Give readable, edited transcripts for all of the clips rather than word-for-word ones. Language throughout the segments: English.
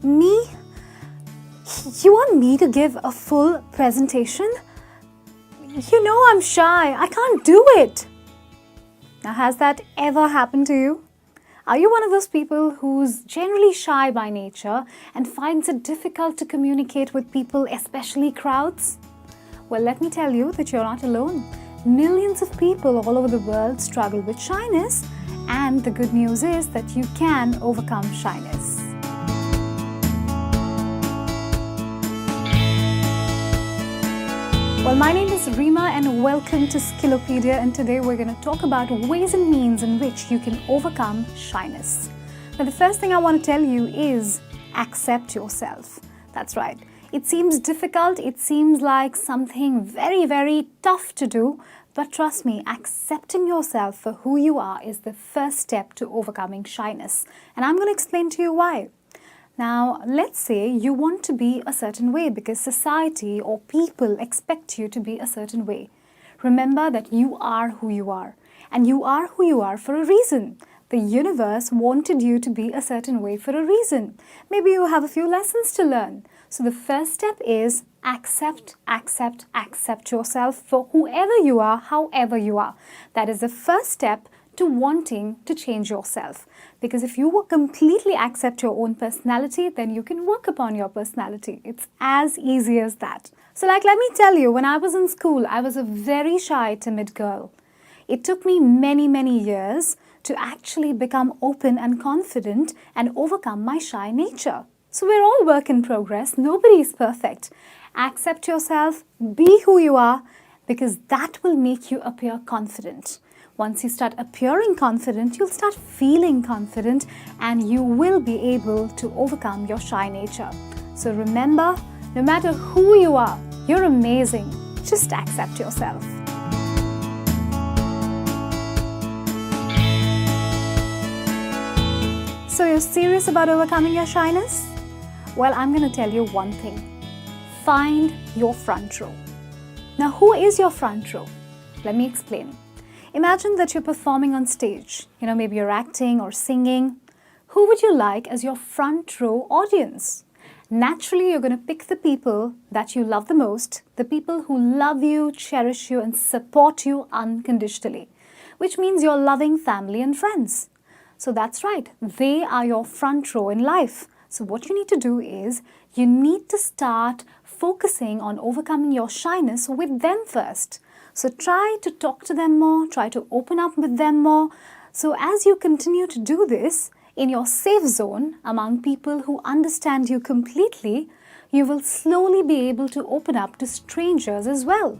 Me? You want me to give a full presentation? You know I'm shy. I can't do it. Now, has that ever happened to you? Are you one of those people who's generally shy by nature and finds it difficult to communicate with people, especially crowds? Well, let me tell you that you're not alone. Millions of people all over the world struggle with shyness, and the good news is that you can overcome shyness. Well, my name is Reema and welcome to Skillopedia, and today we're going to talk about ways and means in which you can overcome shyness. Now, the first thing I want to tell you is accept yourself. That's right. It seems difficult, it seems like something very, very tough to do, but trust me, accepting yourself for who you are is the first step to overcoming shyness. And I'm going to explain to you why. Now, let's say you want to be a certain way because society or people expect you to be a certain way. Remember that you are who you are, and you are who you are for a reason. The universe wanted you to be a certain way for a reason. Maybe you have a few lessons to learn. So the first step is accept yourself for whoever you are, however you are. That is the first step to wanting to change yourself. Because if you completely accept your own personality, then you can work upon your personality. It's as easy as that. So let me tell you, when I was in school, I was a very shy, timid girl. It took me many years to actually become open and confident and overcome my shy nature. So we're all work in progress. Nobody is perfect. Accept yourself, be who you are, because that will make you appear confident. Once you start appearing confident, you'll start feeling confident and you will be able to overcome your shy nature. So remember, no matter who you are, you're amazing. Just accept yourself. So you're serious about overcoming your shyness? Well, I'm going to tell you one thing. Find your front row. Now, who is your front row? Let me explain. Imagine that you're performing on stage. Maybe you're acting or singing. Who would you like as your front row audience? Naturally, you're going to pick the people that you love the most, the people who love you, cherish you, and support you unconditionally, which means your loving family and friends. So that's right, they are your front row in life. So what you need to do is, you need to start focusing on overcoming your shyness with them first. So try to talk to them more, try to open up with them more. So as you continue to do this in your safe zone among people who understand you completely, you will slowly be able to open up to strangers as well.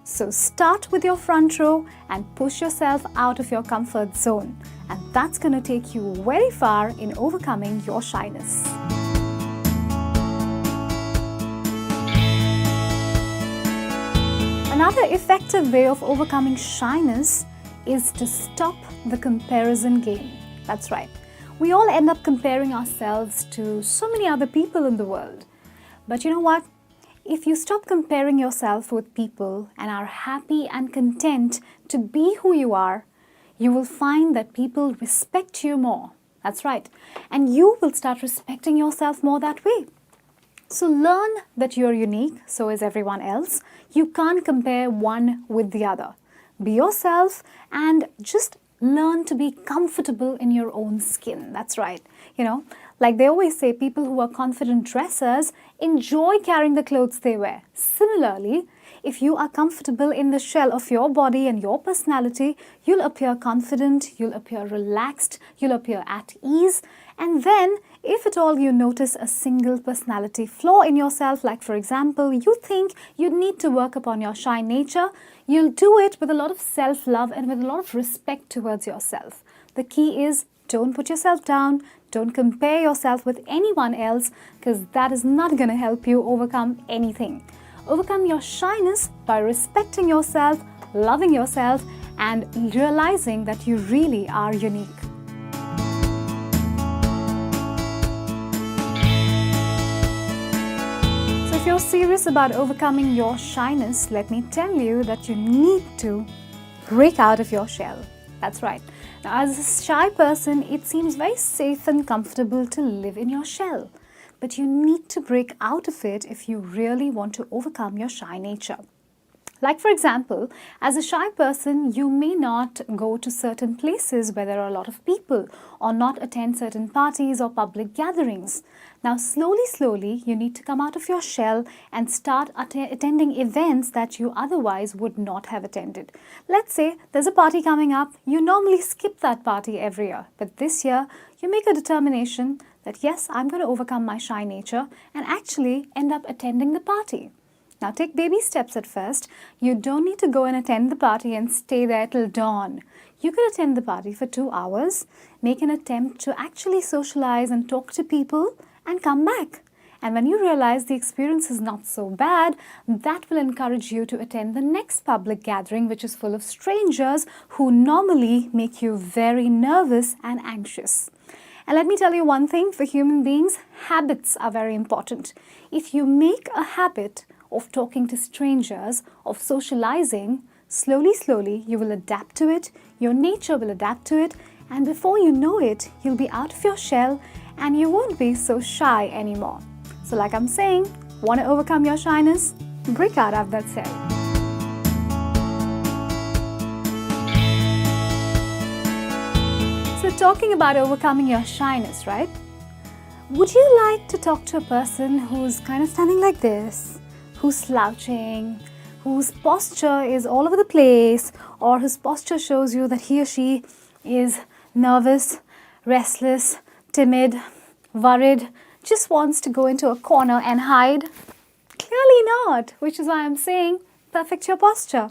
So start with your front row and push yourself out of your comfort zone. And that's going to take you very far in overcoming your shyness. Another effective way of overcoming shyness is to stop the comparison game. That's right. We all end up comparing ourselves to so many other people in the world. But you know what? If you stop comparing yourself with people and are happy and content to be who you are, you will find that people respect you more. That's right. And you will start respecting yourself more that way. So learn that you're unique, so is everyone else. You can't compare one with the other. Be yourself and just learn to be comfortable in your own skin. That's right. Like they always say, people who are confident dressers enjoy carrying the clothes they wear. Similarly, if you are comfortable in the shell of your body and your personality, you'll appear confident, you'll appear relaxed, you'll appear at ease. And then, if at all you notice a single personality flaw in yourself, like for example, you think you need to work upon your shy nature, you'll do it with a lot of self-love and with a lot of respect towards yourself. The key is, don't put yourself down, don't compare yourself with anyone else, because that is not going to help you overcome anything. Overcome your shyness by respecting yourself, loving yourself, and realizing that you really are unique. So if you're serious about overcoming your shyness, let me tell you that you need to break out of your shell. That's right. Now, as a shy person, it seems very safe and comfortable to live in your shell. But you need to break out of it if you really want to overcome your shy nature. Like for example, as a shy person, you may not go to certain places where there are a lot of people or not attend certain parties or public gatherings. Now slowly, you need to come out of your shell and start attending events that you otherwise would not have attended. Let's say there's a party coming up, you normally skip that party every year, but this year you make a determination that yes, I'm going to overcome my shy nature and actually end up attending the party. Now take baby steps at first. You don't need to go and attend the party and stay there till dawn. You could attend the party for 2 hours, make an attempt to actually socialize and talk to people and come back. And when you realize the experience is not so bad, that will encourage you to attend the next public gathering, which is full of strangers who normally make you very nervous and anxious. And let me tell you one thing, for human beings, habits are very important. If you make a habit of talking to strangers, of socializing, slowly, you will adapt to it, your nature will adapt to it, and before you know it, you'll be out of your shell and you won't be so shy anymore. So like I'm saying, want to overcome your shyness? Break out of that cell. So talking about overcoming your shyness, right? Would you like to talk to a person who's kind of standing like this, who's slouching, whose posture is all over the place, or whose posture shows you that he or she is nervous, restless, timid, worried, just wants to go into a corner and hide? Clearly not, which is why I'm saying perfect your posture.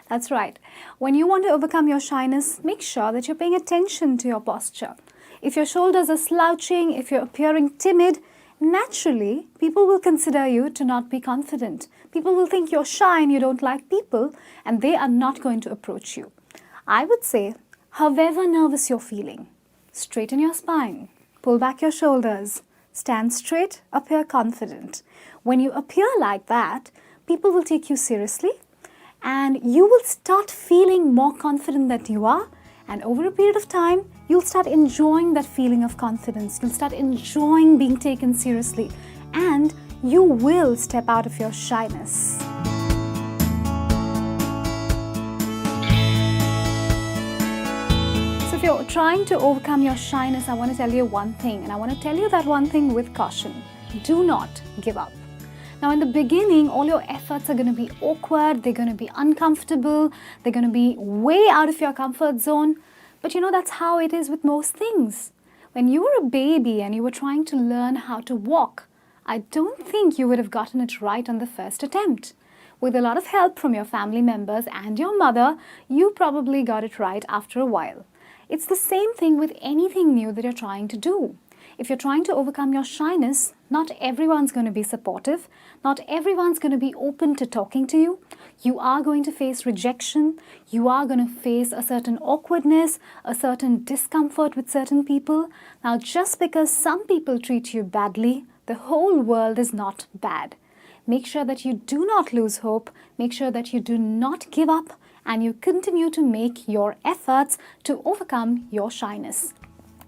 That's right. When you want to overcome your shyness, make sure that you're paying attention to your posture. If your shoulders are slouching, if you're appearing timid, naturally, people will consider you to not be confident. People will think you're shy and you don't like people, and they are not going to approach you. I would say, however nervous you're feeling, straighten your spine, pull back your shoulders, stand straight, appear confident. When you appear like that, people will take you seriously and you will start feeling more confident that you are, and over a period of time, you'll start enjoying that feeling of confidence. You'll start enjoying being taken seriously, and you will step out of your shyness. So if you're trying to overcome your shyness, I want to tell you one thing, and I want to tell you that one thing with caution. Do not give up. Now in the beginning, all your efforts are going to be awkward, they're going to be uncomfortable, they're going to be way out of your comfort zone. But you know, that's how it is with most things. When you were a baby and you were trying to learn how to walk, I don't think you would have gotten it right on the first attempt. With a lot of help from your family members and your mother, you probably got it right after a while. It's the same thing with anything new that you're trying to do. If you're trying to overcome your shyness, not everyone's going to be supportive, not everyone's going to be open to talking to you. You are going to face rejection, you are going to face a certain awkwardness, a certain discomfort with certain people. Now, just because some people treat you badly, the whole world is not bad. Make sure that you do not lose hope, make sure that you do not give up, and you continue to make your efforts to overcome your shyness.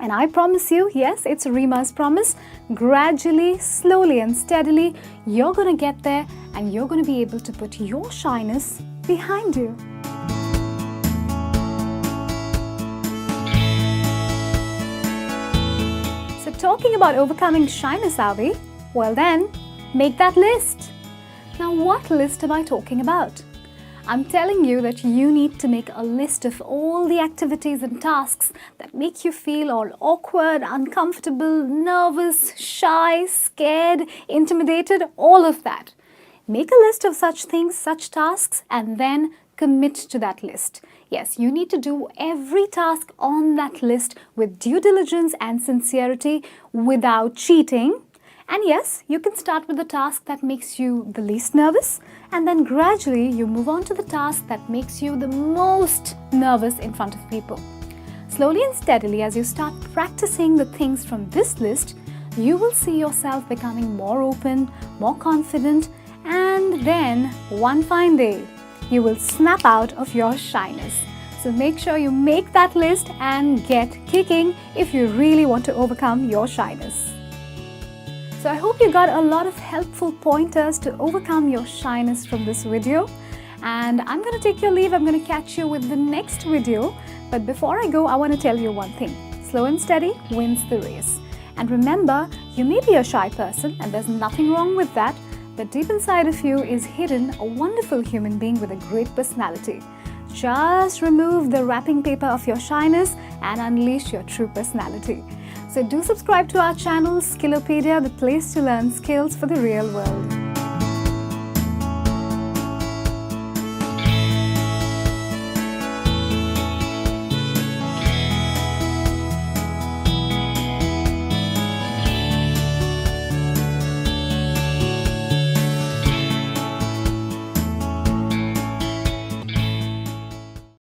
And I promise you, yes, it's Rima's promise, gradually, slowly and steadily, you're going to get there and you're going to be able to put your shyness behind you. So talking about overcoming shyness, are we? Well then, make that list. Now what list am I talking about? I'm telling you that you need to make a list of all the activities and tasks that make you feel all awkward, uncomfortable, nervous, shy, scared, intimidated, all of that. Make a list of such things, such tasks, and then commit to that list. Yes, you need to do every task on that list with due diligence and sincerity without cheating. And yes, you can start with the task that makes you the least nervous, and then gradually you move on to the task that makes you the most nervous in front of people. Slowly and steadily, as you start practicing the things from this list, you will see yourself becoming more open, more confident, and then one fine day, you will snap out of your shyness. So make sure you make that list and get kicking if you really want to overcome your shyness. So I hope you got a lot of helpful pointers to overcome your shyness from this video. And I'm going to take your leave. I'm going to catch you with the next video. But before I go, I want to tell you one thing. Slow and steady wins the race. And remember, you may be a shy person and there's nothing wrong with that. But deep inside of you is hidden a wonderful human being with a great personality. Just remove the wrapping paper of your shyness and unleash your true personality. So do subscribe to our channel, Skillopedia, the place to learn skills for the real world.